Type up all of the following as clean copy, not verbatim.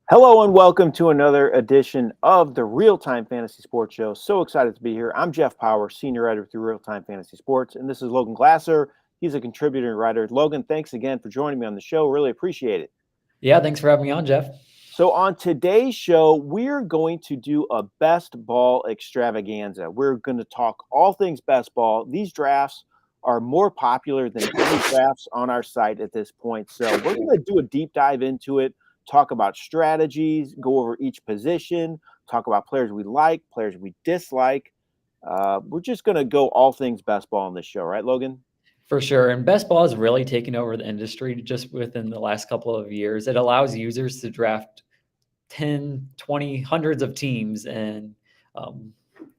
Hello and welcome to another edition of the RealTime Fantasy Sports Show. So excited to be here. I'm Jeff Paur, senior writer through RealTime Fantasy Sports, and this is Logan Glaser. He's a contributing writer. Logan, thanks again for joining me on the show. Really appreciate it. Yeah, thanks for having me on, Jeff. So on today's show, we're going to do a best ball extravaganza. We're going to talk all things best ball. These drafts are more popular than any drafts on our site at this point. So we're going to do a deep dive into it. Talk about strategies, go over each position, talk about players we like, players we dislike. We're just going to go all things best ball on this show, right, Logan? For sure. And best ball has really taken over the industry just within the last couple of years. It allows users to draft 10, 20, hundreds of teams. And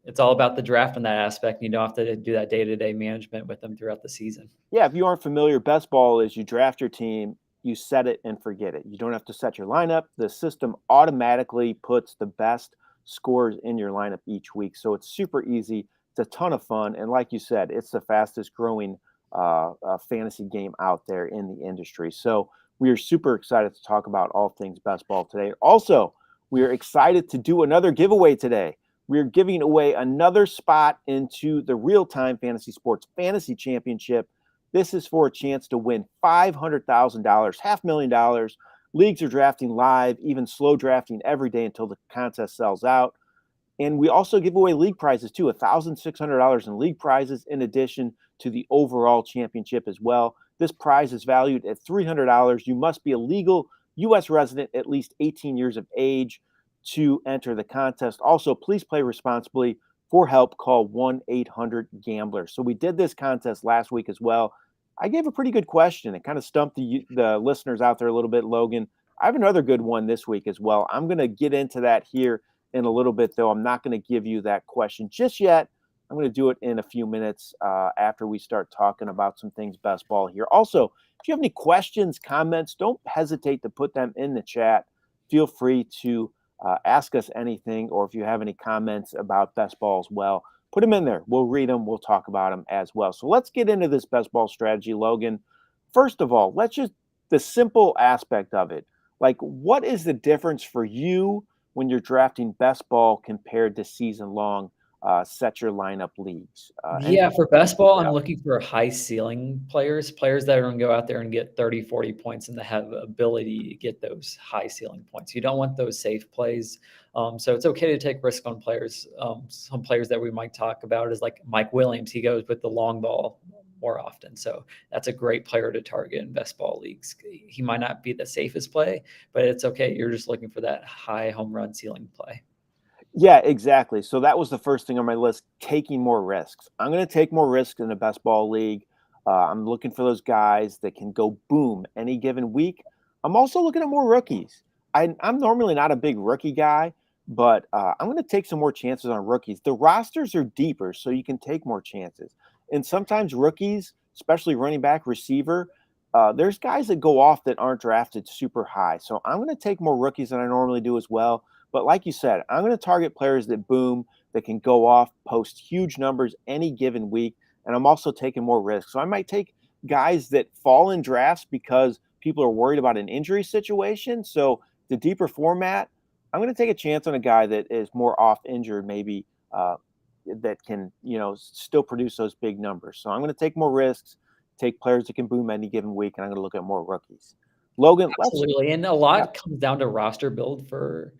it's all about the draft in that aspect. You don't have to do that day-to-day management with them throughout the season. Yeah, if you aren't familiar, best ball is you draft your team, you set it and forget it. You don't have to set your lineup. The system automatically puts the best scores in your lineup each week. So it's super easy. It's a ton of fun. And like you said, it's the fastest growing fantasy game out there in the industry. So we are super excited to talk about all things best ball today. Also, we are excited to do another giveaway today. We're giving away another spot into the RealTime Fantasy Sports Fantasy Championship. This is for a chance to win $500,000, $500,000. Leagues are drafting live, even slow drafting every day until the contest sells out. And we also give away league prizes too, $1,600 in league prizes in addition to the overall championship as well. This prize is valued at $300. You must be a legal U.S. resident, at least 18 years of age to enter the contest. Also, please play responsibly. For help, call 1-800-GAMBLER. So we did this contest last week as well. I gave a pretty good question. It kind of stumped the listeners out there a little bit, Logan. I have another good one this week as well. I'm going to get into that here in a little bit, though. I'm not going to give you that question just yet. I'm going to do it in a few minutes after we start talking about some things best ball here. Also, if you have any questions, comments, don't hesitate to put them in the chat. Feel free to ask us anything, or if you have any comments about best ball as well, put them in there. We'll read them. We'll talk about them as well. So let's get into this best ball strategy, Logan. First of all, let's just the simple aspect of it. Like, what is the difference for you when you're drafting best ball compared to season long set your lineup leagues? For best ball, I'm looking for high ceiling players that are going to go out there and get 30, 40 points and that have ability to get those high ceiling points. You don't want those safe plays. So it's okay to take risk on players. Some players that we might talk about is like Mike Williams. He goes with the long ball more often. So that's a great player to target in best ball leagues. He might not be the safest play, but it's okay. You're just looking for that high home run ceiling play. Yeah, exactly. So that was the first thing on my list, taking more risks. I'm going to take more risks in the best ball league. I'm looking for those guys that can go boom any given week. I'm also looking at more rookies. I'm normally not a big rookie guy, but I'm going to take some more chances on rookies. The rosters are deeper, so you can take more chances. And sometimes rookies, especially running back, receiver, there's guys that go off that aren't drafted super high. So I'm going to take more rookies than I normally do as well. But like you said, I'm going to target players that boom, that can go off, post huge numbers any given week. And I'm also taking more risks. So I might take guys that fall in drafts because people are worried about an injury situation. So the deeper format, I'm going to take a chance on a guy that is more off injured, maybe that can, still produce those big numbers. So I'm going to take more risks, take players that can boom any given week, and I'm going to look at more rookies. Logan, absolutely. And a lot comes down to roster build for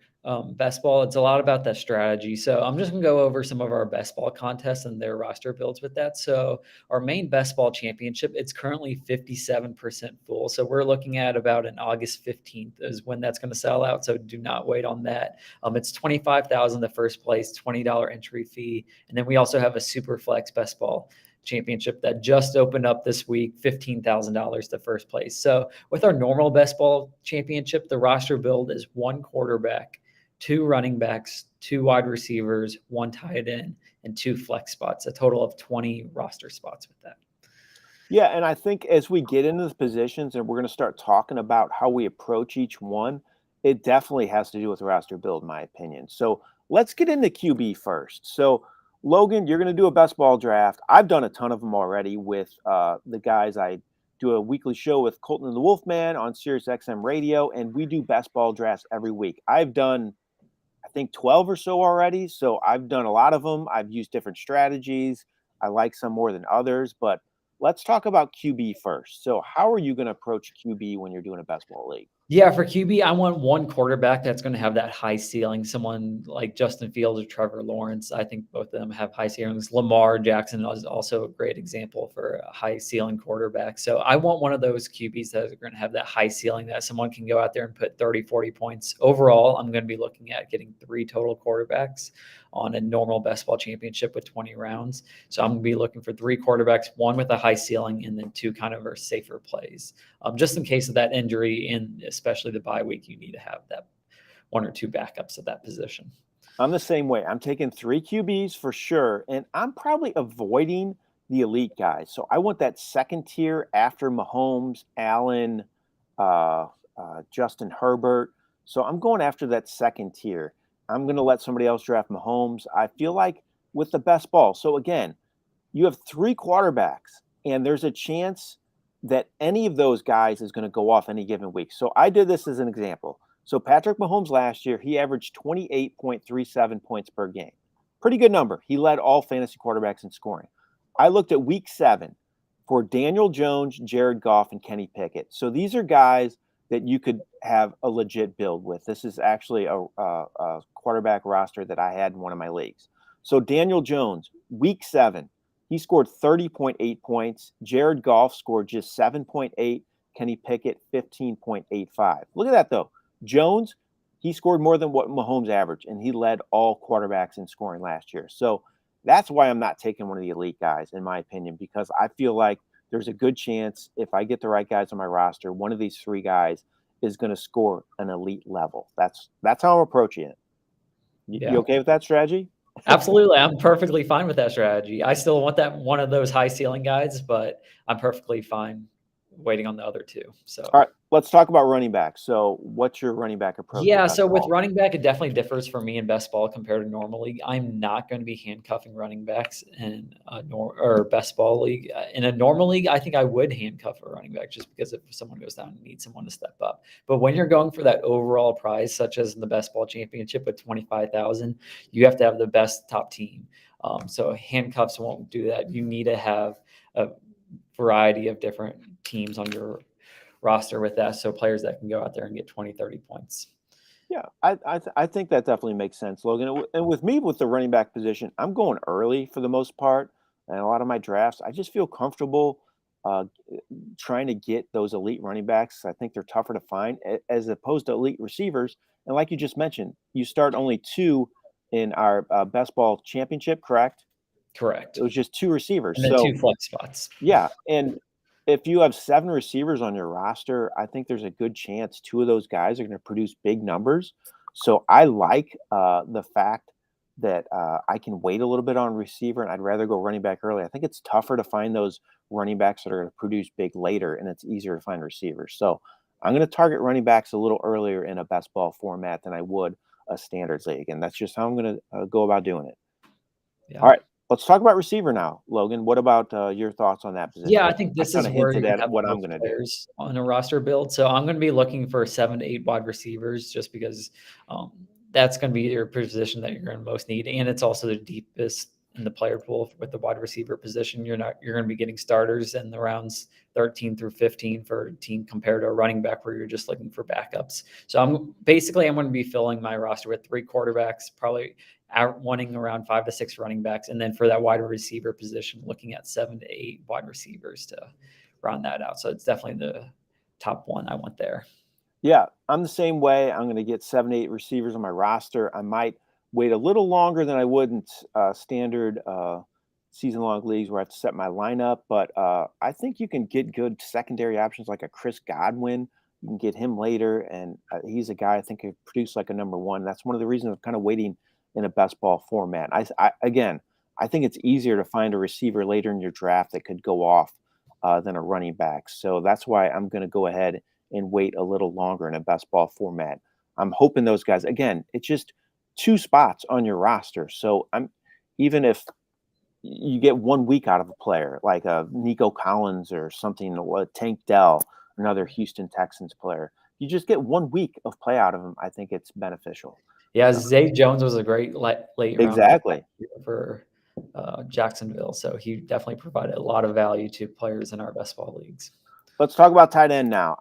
best ball. It's a lot about that strategy. So I'm just going to go over some of our best ball contests and their roster builds with that. So our main best ball championship, it's currently 57% full. So we're looking at about an August 15th is when that's going to sell out. So do not wait on that. It's $25,000 the first place, $20 entry fee. And then we also have a super flex best ball championship that just opened up this week, $15,000 to first place. So with our normal best ball championship, the roster build is 1 quarterback, 2 running backs, 2 wide receivers, 1 tight end, and 2 flex spots, a total of 20 roster spots with that. Yeah, and I think as we get into the positions and we're going to start talking about how we approach each one, it definitely has to do with roster build, in my opinion. So let's get into QB first. So, Logan, you're going to do a best ball draft. I've done a ton of them already with the guys. I do a weekly show with Colton and the Wolfman on Sirius XM Radio, and we do best ball drafts every week. I've done, I think, 12 or so already. So I've done a lot of them. I've used different strategies. I like some more than others, but let's talk about QB first. So how are you going to approach QB when you're doing a best ball league? Yeah, for QB, I want 1 quarterback that's going to have that high ceiling. Someone like Justin Fields or Trevor Lawrence. I think both of them have high ceilings. Lamar Jackson is also a great example for a high ceiling quarterback. So I want one of those QBs that are going to have that high ceiling that someone can go out there and put 30, 40 points. Overall, I'm going to be looking at getting 3 total quarterbacks on a normal best ball championship with 20 rounds. So I'm going to be looking for 3 quarterbacks, 1 with a high ceiling, and then 2 kind of are safer plays. Just in case of that injury, and especially the bye week, you need to have that 1 or 2 backups at that position. I'm the same way. I'm taking 3 QBs for sure, and I'm probably avoiding the elite guys. So I want that second tier after Mahomes, Allen, Justin Herbert. So I'm going after that second tier. I'm going to let somebody else draft Mahomes. I feel like with the best ball. So again, you have 3 quarterbacks, and there's a chance that any of those guys is going to go off any given week. So I did this as an example. So Patrick Mahomes last year, he averaged 28.37 points per game. Pretty good number. He led all fantasy quarterbacks in scoring. I looked at week 7 for Daniel Jones, Jared Goff, and Kenny Pickett. So these are guys that you could have a legit build with. This is actually a quarterback roster that I had in one of my leagues. So Daniel Jones, week 7, he scored 30.8 points. Jared Goff scored just 7.8. Kenny Pickett, 15.85. Look at that, though. Jones, he scored more than what Mahomes averaged, and he led all quarterbacks in scoring last year. So that's why I'm not taking one of the elite guys, in my opinion, because I feel like there's a good chance if I get the right guys on my roster, one of these 3 guys is going to score an elite level. That's how I'm approaching it. You okay with that strategy? Absolutely. I'm perfectly fine with that strategy. I still want that one of those high ceiling guys, but I'm perfectly fine waiting on the other 2. So, all right, let's talk about running back. So what's your running back approach? Yeah, so with running back, it definitely differs for me in best ball compared to normal league. I'm not going to be handcuffing running backs in or best ball league. In a normal league, I think I would handcuff a running back just because if someone goes down and needs someone to step up. But when you're going for that overall prize, such as in the best ball championship with 25,000, you have to have the best top team. So handcuffs won't do that. You need to have a variety of different teams on your roster with that, so players that can go out there and get 20, 30 points. Yeah, I think that definitely makes sense, Logan. And with me, with the running back position, I'm going early for the most part. And a lot of my drafts, I just feel comfortable trying to get those elite running backs. I think they're tougher to find as opposed to elite receivers. And like you just mentioned, you start only 2 in our best ball championship, correct? Correct. It was just 2 receivers. And then 2 flex spots. Yeah, and if you have 7 receivers on your roster, I think there's a good chance 2 of those guys are going to produce big numbers. So I like the fact that I can wait a little bit on receiver, and I'd rather go running back early. I think it's tougher to find those running backs that are going to produce big later, and it's easier to find receivers. So I'm going to target running backs a little earlier in a best ball format than I would a standards league, and that's just how I'm going to go about doing it. Yeah. All right. Let's talk about receiver now, Logan. What about your thoughts on that position? Yeah, I think this is where hinted you at have what I'm going to do on a roster build. So I'm going to be looking for 7 to 8 wide receivers, just because that's going to be your position that you're going to most need, and it's also the deepest in the player pool with the wide receiver position. You're going to be getting starters in the rounds 13 through 15 for a team compared to a running back where you're just looking for backups. So I'm going to be filling my roster with 3 quarterbacks, probably wanting around 5 to 6 running backs. And then for that wide receiver position, looking at 7 to 8 wide receivers to round that out. So it's definitely the top 1 I want there. Yeah, I'm the same way. I'm going to get 7 to 8 receivers on my roster. I might wait a little longer than I would in standard season-long leagues where I have to set my lineup, but I think you can get good secondary options like a Chris Godwin. You can get him later, and he's a guy I think could produce like a number one. That's one of the reasons I'm kind of waiting in a best ball format. Again, I think it's easier to find a receiver later in your draft that could go off than a running back. So that's why I'm going to go ahead and wait a little longer in a best ball format. I'm hoping those guys, again, it's just two spots on your roster. So even if you get 1 week out of a player like a Nico Collins or something, or Tank Dell, another Houston Texans player, you just get 1 week of play out of him. I think it's beneficial. Yeah, Zay Jones was a great late round pick Exactly. for Jacksonville, so he definitely provided a lot of value to players in our best ball leagues. Let's talk about tight end now.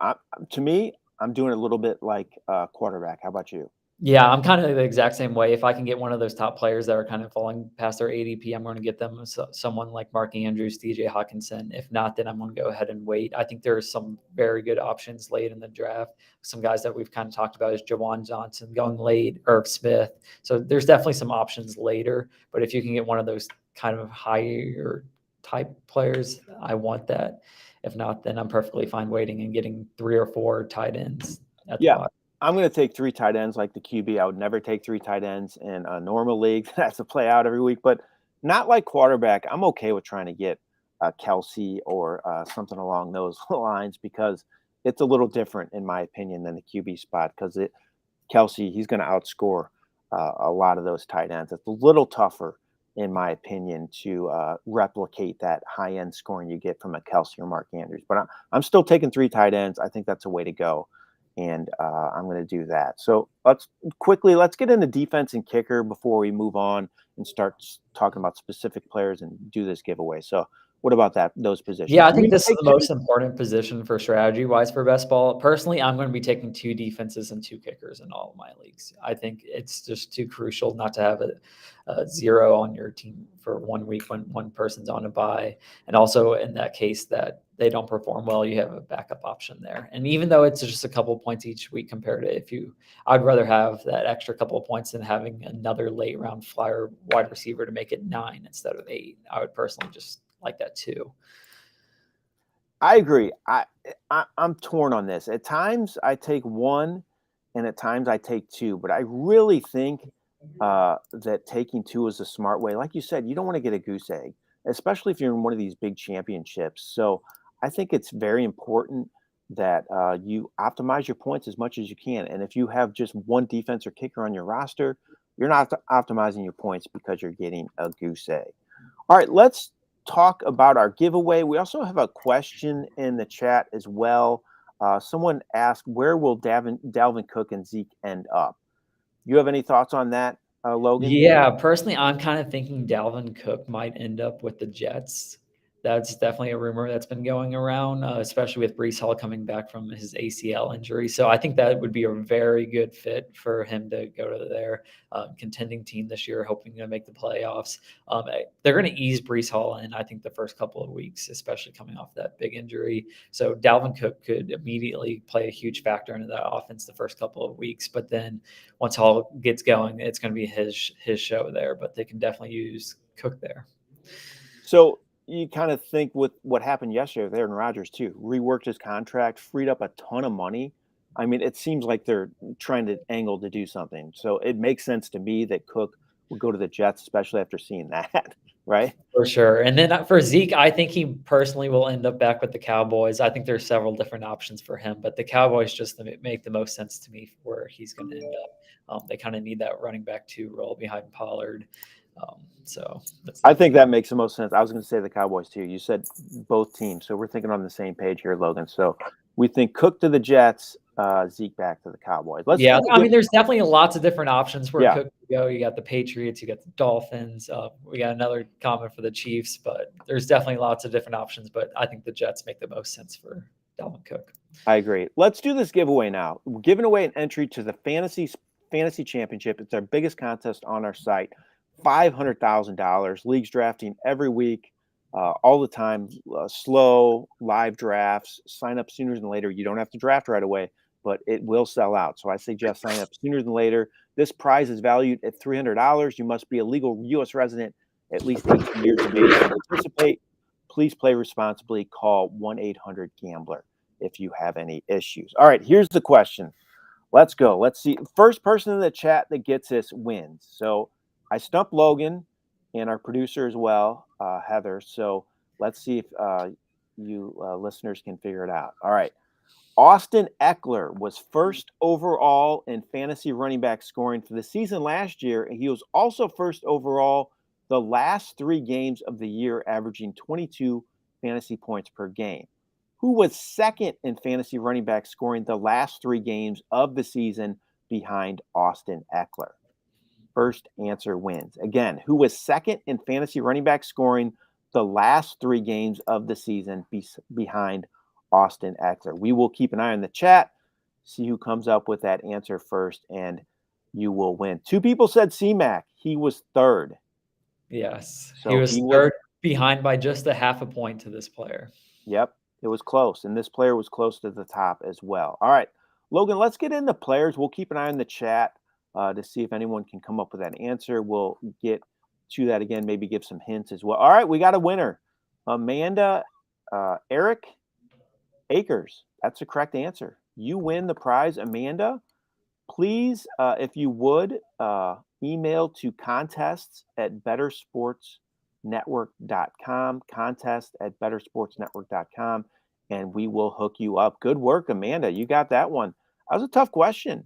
To me, I'm doing a little bit like quarterback. How about you? Yeah, I'm kind of the exact same way. If I can get one of those top players that are kind of falling past their ADP, I'm going to get them someone like Mark Andrews, DJ Hawkinson. If not, then I'm going to go ahead and wait. I think there are some very good options late in the draft. Some guys that we've kind of talked about is Jawan Johnson going late, Irv Smith. So there's definitely some options later. But if you can get one of those kind of higher type players, I want that. If not, then I'm perfectly fine waiting and getting 3 or 4 tight ends at the bottom. I'm going to take 3 tight ends like the QB. I would never take 3 tight ends in a normal league. That's a play out every week, but not like quarterback. I'm okay with trying to get Kelsey or something along those lines because it's a little different, in my opinion, than the QB spot because Kelsey, he's going to outscore a lot of those tight ends. It's a little tougher, in my opinion, to replicate that high-end scoring you get from a Kelsey or Mark Andrews. But I'm still taking 3 tight ends. I think that's a way to go. And I'm going to do that. So let's get into defense and kicker before we move on and start talking about specific players and do this giveaway. So what about those positions? Yeah, I think this is the most important position for strategy-wise for best ball. Personally, I'm going to be taking 2 defenses and 2 kickers in all of my leagues. I think it's just too crucial not to have a 0 on your team for 1 week when one person's on a bye. And also in that case that they don't perform well, you have a backup option there. And even though it's just a couple of points each week compared to I'd rather have that extra couple of points than having another late round flyer wide receiver to make it 9 instead of 8. I would personally just like that too. I agree. I'm torn on this. At times I take 1 and at times I take 2, but I really think that taking 2 is a smart way. Like you said, you don't want to get a goose egg, especially if you're in one of these big championships. So I think it's very important that you optimize your points as much as you can. And if you have just 1 defense or kicker on your roster, you're not optimizing your points because you're getting a goose egg. All right, let's talk about our giveaway. We also have a question in the chat as well. Someone asked, where will Dalvin Cook and Zeke end up? You have any thoughts on that, Logan? Yeah, personally, I'm kind of thinking Dalvin Cook might end up with the Jets. That's definitely a rumor that's been going around, especially with Breece Hall coming back from his ACL injury. So I think that would be a very good fit for him to go to their contending team this year, hoping to make the playoffs. They're going to ease Breece Hall in, I think, the first couple of weeks, especially coming off that big injury. So Dalvin Cook could immediately play a huge factor into that offense the first couple of weeks. But then once Hall gets going, it's going to be his show there. But they can definitely use Cook there. So you kind of think with what happened yesterday with Aaron Rodgers too, reworked his contract, freed up a ton of money. I mean, it seems like they're trying to angle to do something. So it makes sense to me that Cook would go to the Jets, especially after seeing that, right? For sure. And then for Zeke, I think he personally will end up back with the Cowboys. I think there's several different options for him, but the Cowboys just make the most sense to me where he's going to end up. They kind of need that running back 2 role behind Pollard. So I think that makes the most sense. I was going to say the Cowboys too. You said both teams, so we're thinking on the same page here, Logan. So we think Cook to the Jets, Zeke back to the Cowboys. I mean, there's definitely lots of different options where Cook could go. You got the Patriots, you got the Dolphins. We got another comment for the Chiefs, but there's definitely lots of different options. But I think the Jets make the most sense for Dalvin Cook. I agree. Let's do this giveaway now. We're giving away an entry to the Fantasy Championship. It's our biggest contest on our site. $500,000. Leagues drafting every week, all the time. Slow live drafts. Sign up sooner than later. You don't have to draft right away, but it will sell out. So I suggest sign up sooner than later. This prize is valued at $300. You must be a legal U.S. resident at least 18 years of age to participate. Please play responsibly. Call 1-800-GAMBLER if you have any issues. All right, here's the question. Let's go. Let's see. First person in the chat that gets this wins. So I stumped Logan and our producer as well, Heather. So let's see if you listeners can figure it out. All right. Austin Eckler was first overall in fantasy running back scoring for the season last year, and he was also first overall the last 3 games of the year, averaging 22 fantasy points per game. Who was second in fantasy running back scoring the last 3 games of the season behind Austin Eckler? First answer wins. Again, who was second in fantasy running back scoring the last 3 games of the season behind Austin Eckler? We will keep an eye on the chat, see who comes up with that answer first, and you will win. 2 people said C-Mac. He was third. Yes. So he was third behind by just a half a point to this player. Yep, it was close. And this player was close to the top as well. All right, Logan, let's get into players. We'll keep an eye on the chat to see if anyone can come up with that answer. We'll get to that again, maybe give some hints as well. All right, we got a winner. Amanda Eric Akers. That's the correct answer. You win the prize, Amanda. Please, if you would, email to contests@bettersportsnetwork.com, contest@bettersportsnetwork.com, and we will hook you up. Good work, Amanda. You got that one. That was a tough question.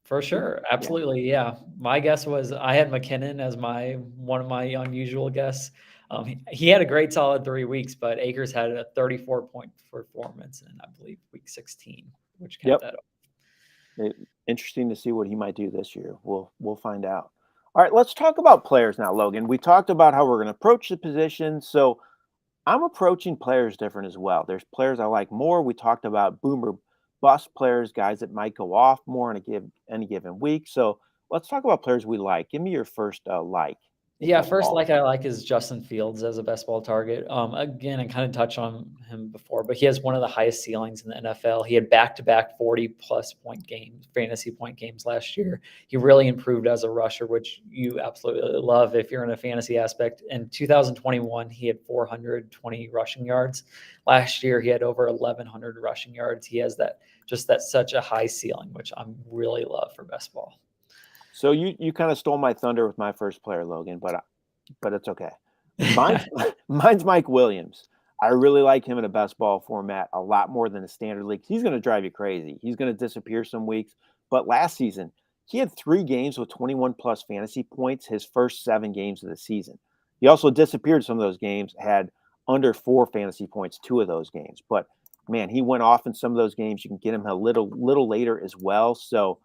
For sure. Absolutely. Yeah. My guess was I had McKinnon as one of my unusual guesses. He had a great solid 3 weeks, but Akers had a 34-point performance in, I believe, week 16, which kept that up. Interesting to see what he might do this year. We'll find out. All right, let's talk about players now, Logan. We talked about how we're going to approach the position. So I'm approaching players different as well. There's players I like more. We talked about boomer bust players, guys that might go off more in any given week. So let's talk about players we like. Give me your first like. Yeah, first like I like is Justin Fields as a best ball target. Again, I kind of touched on him before, but he has one of the highest ceilings in the NFL. He had back-to-back 40-plus point games, fantasy point games last year. He really improved as a rusher, which you absolutely love if you're in a fantasy aspect. In 2021, he had 420 rushing yards. Last year, he had over 1,100 rushing yards. He has such a high ceiling, which I really love for best ball. So you kind of stole my thunder with my first player, Logan, but it's okay. Mine's Mike Williams. I really like him in a best ball format a lot more than a standard league. He's going to drive you crazy. He's going to disappear some weeks. But last season, he had 3 games with 21-plus fantasy points his first 7 games of the season. He also disappeared some of those games, had under 4 fantasy points 2 of those games. But, man, he went off in some of those games. You can get him a little later as well. So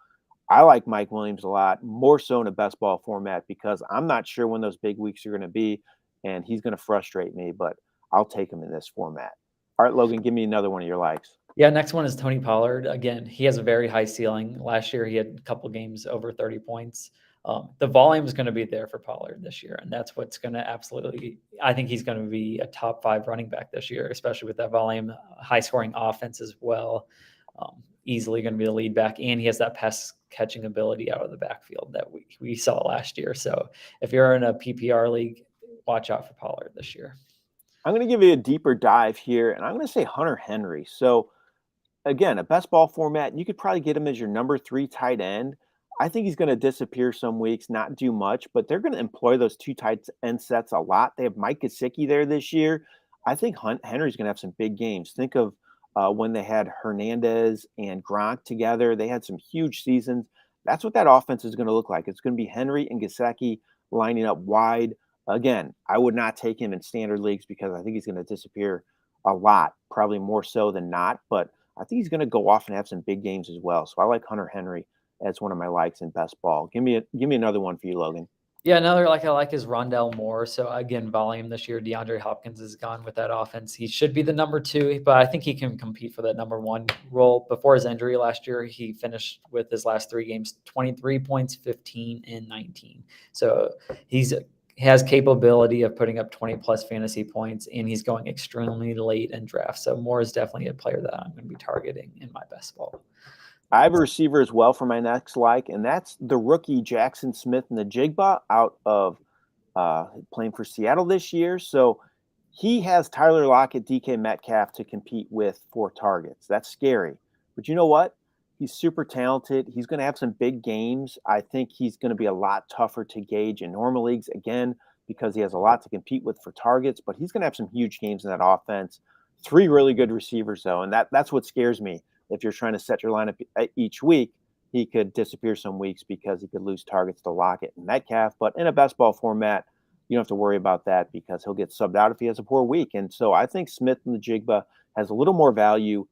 I like Mike Williams a lot, more so in a best ball format because I'm not sure when those big weeks are going to be, and he's going to frustrate me, but I'll take him in this format. All right, Logan, give me another one of your likes. Yeah, next one is Tony Pollard. Again, he has a very high ceiling. Last year, he had a couple games over 30 points. The volume is going to be there for Pollard this year, and that's what's going to I think he's going to be a top 5 running back this year, especially with that volume, high-scoring offense as well. Easily going to be the lead back, and he has that pass catching ability out of the backfield that we saw last year. So if you're in a PPR league, watch out for Pollard this year. I'm going to give you a deeper dive here, and I'm going to say Hunter Henry. So again, a best ball format, you could probably get him as your number 3 tight end. I think he's going to disappear some weeks, not do much, but they're going to employ those 2 tight end sets a lot. They have Mike Gesicki there this year. I think Henry's going to have some big games. Think of when they had Hernandez and Gronk together. They had some huge seasons. That's what that offense is going to look like. It's going to be Henry and Gesicki lining up wide. Again, I would not take him in standard leagues because I think he's going to disappear a lot, probably more so than not. But I think he's going to go off and have some big games as well. So I like Hunter Henry as one of my likes in best ball. Give me another one for you, Logan. Yeah, another I like is Rondell Moore. So again, volume this year. DeAndre Hopkins is gone with that offense. He should be the number 2, but I think he can compete for that number 1 role. Before his injury last year, he finished with his last 3 games 23 points, 15, and 19. So he has capability of putting up 20-plus fantasy points, and he's going extremely late in drafts. So Moore is definitely a player that I'm going to be targeting in my best ball. I have a receiver as well for my next like, and that's the rookie Jackson Smith and the Jigba out of playing for Seattle this year. So he has Tyler Lockett, DK Metcalf to compete with for targets. That's scary. But you know what? He's super talented. He's going to have some big games. I think he's going to be a lot tougher to gauge in normal leagues, again, because he has a lot to compete with for targets, but he's going to have some huge games in that offense. 3 really good receivers, though, and that's what scares me. If you're trying to set your lineup each week, he could disappear some weeks because he could lose targets to Lockett and Metcalf. But in a best ball format, you don't have to worry about that because he'll get subbed out if he has a poor week. And so I think Smith and the Jigba has a little more value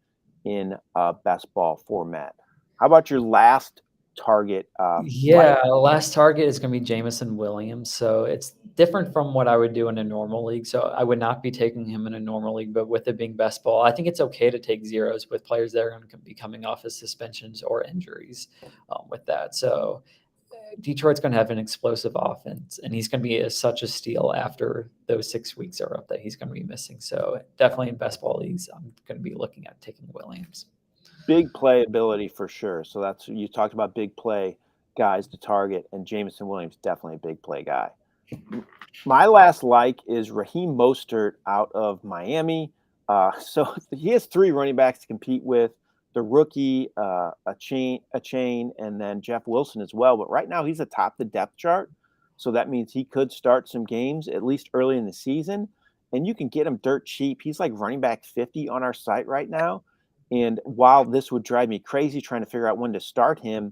in a best ball format. How about your last target? Yeah, last target is going to be Jameson Williams. So it's different from what I would do in a normal league. So I would not be taking him in a normal league, but with it being best ball, I think it's okay to take zeros with players that are going to be coming off of suspensions or injuries with that. So Detroit's going to have an explosive offense, and he's going to be such a steal after those 6 weeks are up that he's going to be missing. So definitely in best ball leagues, I'm going to be looking at taking Williams. Big play ability for sure. So that's, you talked about big play guys to target, and Jameson Williams definitely a big play guy. My last like is Raheem Mostert out of Miami. So he has 3 running backs to compete with: the rookie, a chain, and then Jeff Wilson as well. But right now he's atop the depth chart, so that means he could start some games at least early in the season, and you can get him dirt cheap. He's like running back 50 on our site right now. And while this would drive me crazy trying to figure out when to start him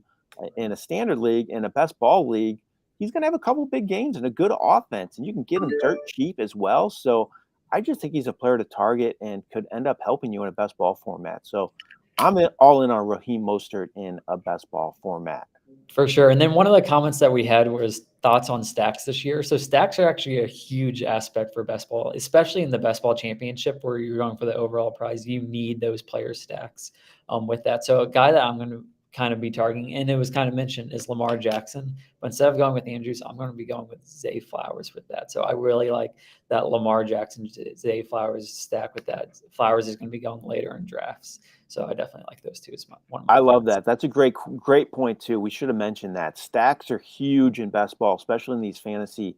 in a standard league, in a best ball league, he's going to have a couple big games and a good offense, and you can get him dirt cheap as well. So I just think he's a player to target and could end up helping you in a best ball format. So I'm all in on Raheem Mostert in a best ball format. For sure. And then one of the comments that we had was thoughts on stacks this year. So stacks are actually a huge aspect for best ball, especially in the best ball championship where you're going for the overall prize. You need those player stacks with that. So a guy that I'm going to kind of be targeting, and it was kind of mentioned, is Lamar Jackson. But instead of going with Andrews, I'm going to be going with Zay Flowers with that. So I really like that Lamar Jackson, Zay Flowers stack with that. Flowers is going to be going later in drafts. So I definitely like those two as one of my I love favorites. that. That's a great point too. We should have mentioned that stacks are huge in best ball, especially in these fantasy,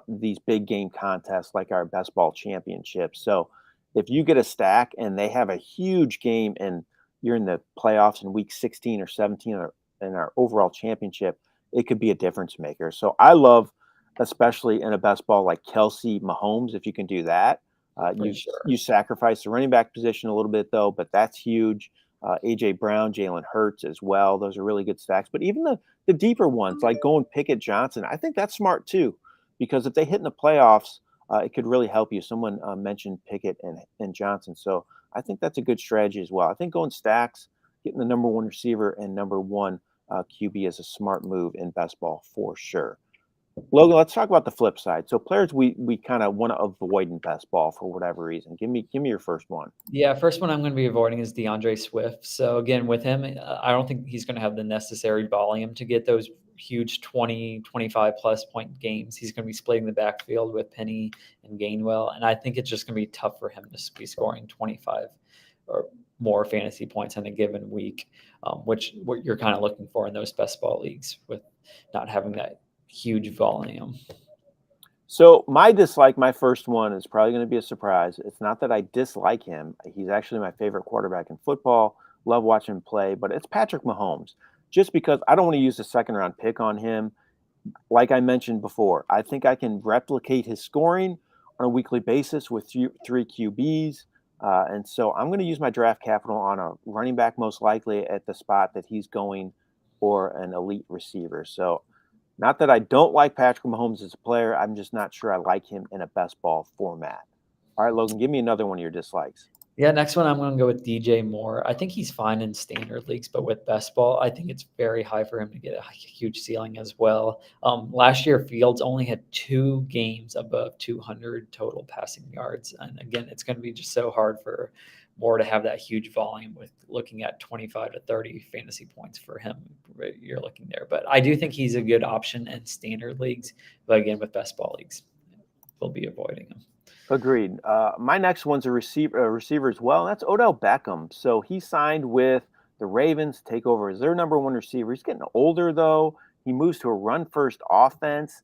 these big game contests like our best ball championship. So if you get a stack and they have a huge game and you're in the playoffs in week 16 or 17 or in our overall championship, it could be a difference maker. So I love, especially in a best ball like Kelsey Mahomes, if you can do that. For You sure. sacrifice the running back position a little bit though, but that's huge. AJ Brown, Jalen Hurts as well. Those are really good stacks. But even the deeper ones, like going Pickett Johnson, I think that's smart too, because if they hit in the playoffs, it could really help you. Someone mentioned Pickett and Johnson, so I think that's a good strategy as well. I think going stacks, getting the number 1 receiver and number 1 QB is a smart move in best ball for sure. Logan, let's talk about the flip side. So players we kind of want to avoid in best ball for whatever reason. Give me your first one. Yeah, first one I'm going to be avoiding is DeAndre Swift. So again, with him, I don't think he's going to have the necessary volume to get those huge 20, 25 plus point games. He's going to be splitting the backfield with Penny and Gainwell. And I think it's just going to be tough for him to be scoring 25 or more fantasy points in a given week, which what you're kind of looking for in those best ball leagues with not having that huge volume. So my dislike, my first one, is probably going to be a surprise. It's not that I dislike him. He's actually my favorite quarterback in football. Love watching him play, but it's Patrick Mahomes. Just because I don't want to use a second round pick on him. Like I mentioned before, I think I can replicate his scoring on a weekly basis with 3 QBs. And so I'm going to use my draft capital on a running back, most likely at the spot that he's going, or an elite receiver. So not that I don't like Patrick Mahomes as a player. I'm just not sure I like him in a best ball format. All right, Logan, give me another one of your dislikes. Yeah, next one I'm going to go with DJ Moore. I think he's fine in standard leagues, but with best ball, I think it's very high for him to get a huge ceiling as well. Last year, Fields only had 2 games above 200 total passing yards. And again, it's going to be just so hard for Moore to have that huge volume with looking at 25 to 30 fantasy points for him. You're looking there. But I do think he's a good option in standard leagues. But again, with best ball leagues, we'll be avoiding him. Agreed. My next one's a receiver as well. And that's Odell Beckham. So he signed with the Ravens to take over as their number 1 receiver. He's getting older though. He moves to a run-first offense.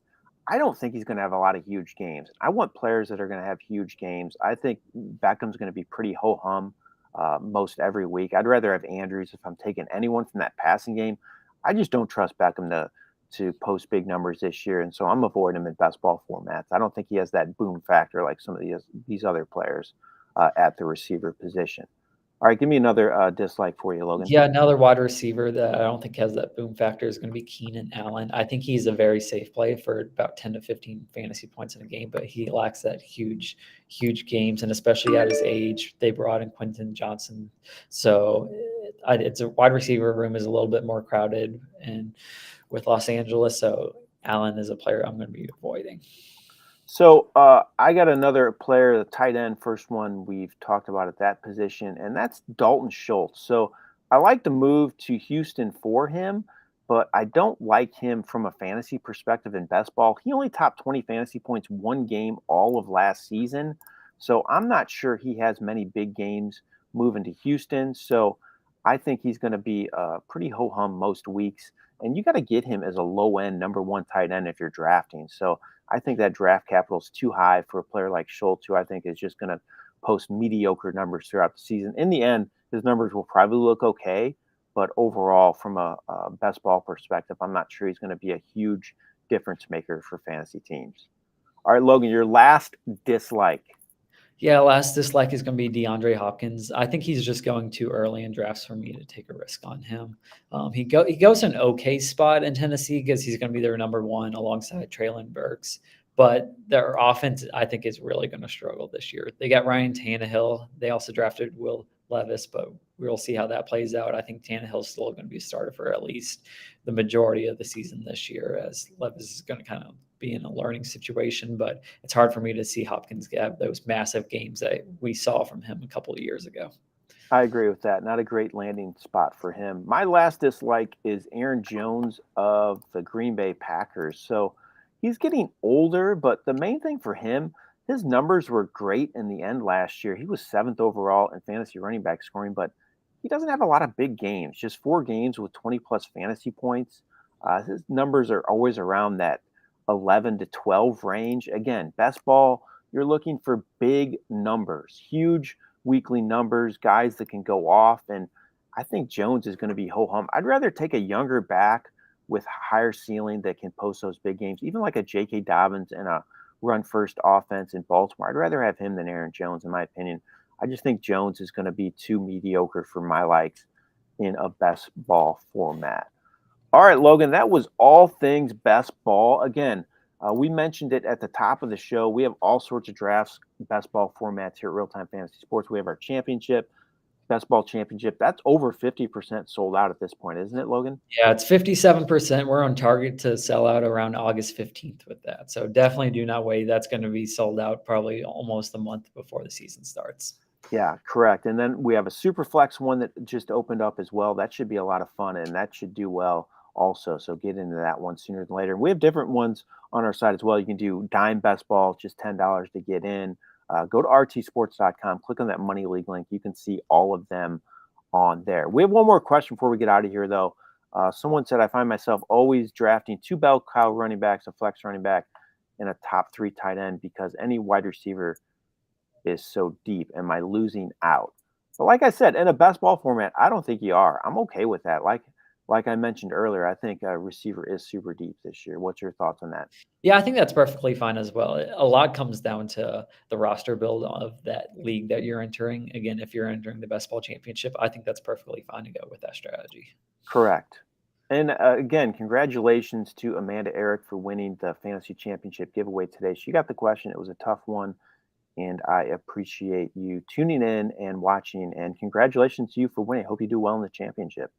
I don't think he's going to have a lot of huge games. I want players that are going to have huge games. I think Beckham's going to be pretty ho hum most every week. I'd rather have Andrews if I'm taking anyone from that passing game. I just don't trust Beckham to post big numbers this year, and so I'm avoiding him in best ball formats. I don't think he has that boom factor like some of these other players at the receiver position. All right, give me another dislike for you, Logan. Yeah, another wide receiver that I don't think has that boom factor is going to be Keenan Allen. I think he's a very safe play for about 10 to 15 fantasy points in a game, but he lacks that huge games, and especially at his age, they brought in Quentin Johnson. So it's a wide receiver room is a little bit more crowded and with Los Angeles. So Allen is a player I'm going to be avoiding. So I got another player, the tight end, first one we've talked about at that position, and that's Dalton Schultz. So I like the move to Houston for him, but I don't like him from a fantasy perspective in best ball. He only topped 20 fantasy points one game all of last season. So I'm not sure he has many big games moving to Houston. So I think he's going to be pretty ho hum most weeks. And you got to get him as a low end number one tight end if you're drafting. So I think that draft capital is too high for a player like Schultz, who I think is just going to post mediocre numbers throughout the season. In the end, his numbers will probably look okay, but overall, from a best ball perspective, I'm not sure he's going to be a huge difference maker for fantasy teams. All right, Logan, your last dislike. Yeah, last dislike is going to be DeAndre Hopkins. I think he's just going too early in drafts for me to take a risk on him. He goes an okay spot in Tennessee because he's going to be their number one alongside Traylon Burks. But their offense, I think, is really going to struggle this year. They got Ryan Tannehill. They also drafted Will Levis, but we'll see how that plays out. I think Tannehill's still going to be a starter for at least the majority of the season this year, as Levis is going to kind of be in a learning situation. But it's hard for me to see Hopkins have those massive games that we saw from him a couple of years ago. I agree with that. Not a great landing spot for him. My last dislike is Aaron Jones of the Green Bay Packers. So he's getting older, but the main thing for him, his numbers were great in the end last year. He was seventh overall in fantasy running back scoring, but he doesn't have a lot of big games, just 4 games with 20 plus fantasy points. His numbers are always around that 11 to 12 range. Again, best ball, you're looking for big numbers, huge weekly numbers, guys that can go off. And I think Jones is going to be ho hum. I'd rather take a younger back with higher ceiling that can post those big games, even like a J.K. Dobbins and a run first offense in Baltimore. I'd rather have him than Aaron Jones, in my opinion. I just think Jones is going to be too mediocre for my likes in a best ball format. All right, Logan, that was all things best ball. Again, we mentioned it at the top of the show. We have all sorts of drafts, best ball formats here at Real Time Fantasy Sports. We have our championship, best ball championship. That's over 50% sold out at this point, isn't it, Logan? Yeah, it's 57%. We're on target to sell out around August 15th with that. So definitely do not wait. That's going to be sold out probably almost a month before the season starts. Yeah, correct. And then we have a super flex one that just opened up as well. That should be a lot of fun, and that should do well also. So get into that one sooner than later. We have different ones on our site as well. You can do dime best ball, just $10 to get in. Go to rtsports.com, click on that money league link. You can see all of them on there. We have one more question before we get out of here, though. Someone said, I find myself always drafting 2 bell cow running backs, a flex running back, and a top 3 tight end because any wide receiver is so deep. Am I losing out? But like I said, in a best ball format, I don't think you are. I'm okay with that. Like I mentioned earlier, I think a receiver is super deep this year. What's your thoughts on that? Yeah, I think that's perfectly fine as well. A lot comes down to the roster build of that league that you're entering. Again, if you're entering the best ball championship, I think that's perfectly fine to go with that strategy. Correct. And again, congratulations to Amanda Eric for winning the fantasy championship giveaway today. She got the question. It was a tough one. And I appreciate you tuning in and watching. And congratulations to you for winning. Hope you do well in the championship.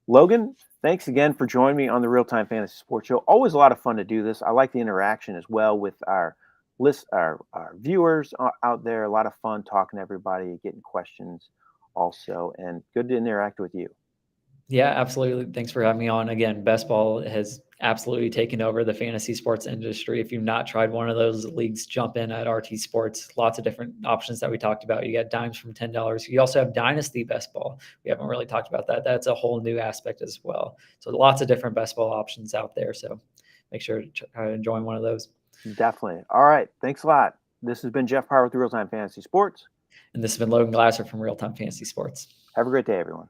Logan, thanks again for joining me on the Real Time Fantasy Sports Show. Always a lot of fun to do this. I like the interaction as well with our viewers out there. A lot of fun talking to everybody, getting questions also, and good to interact with you. Yeah, absolutely. Thanks for having me on. Again, best ball has absolutely taken over the fantasy sports industry. If you've not tried one of those leagues, jump in at RT Sports. Lots of different options that we talked about. You got dimes from $10. You also have Dynasty Best Ball. We haven't really talked about that. That's a whole new aspect as well. So lots of different best ball options out there. So make sure to try to join one of those. Definitely. All right. Thanks a lot. This has been Jeff Paur with RealTime Fantasy Sports. And this has been Logan Glaser from RealTime Fantasy Sports. Have a great day, everyone.